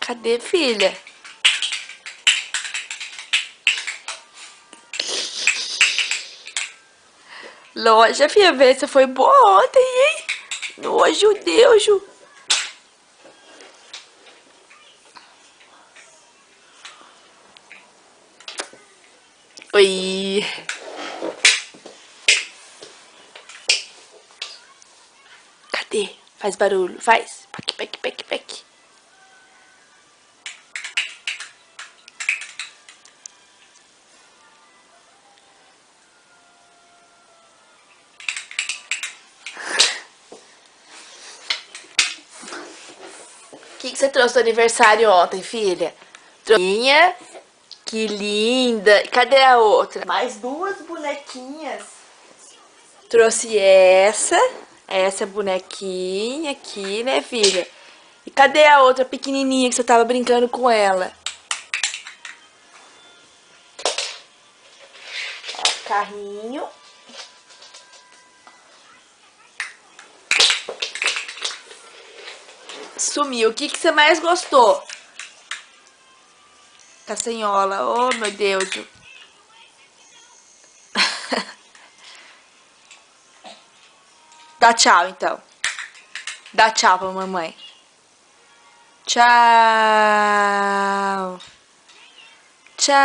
Cadê, filha? Loja, filha, vê se foi boa ontem, hein? Nojo, Deus. Oi. Cadê? Faz barulho, faz. Pac, pac, pac, pac. O que você trouxe do aniversário ontem, filha? Trouxe. Que linda. Cadê a outra? Mais duas bonequinhas. Trouxe essa bonequinha aqui, né, filha? E cadê a outra pequenininha que você tava brincando com ela? Ó, carrinho. Sumiu. O que você mais gostou? Caçanhola. Oh, meu Deus. Dá tchau, então. Dá tchau pra mamãe. Tchau. Tchau.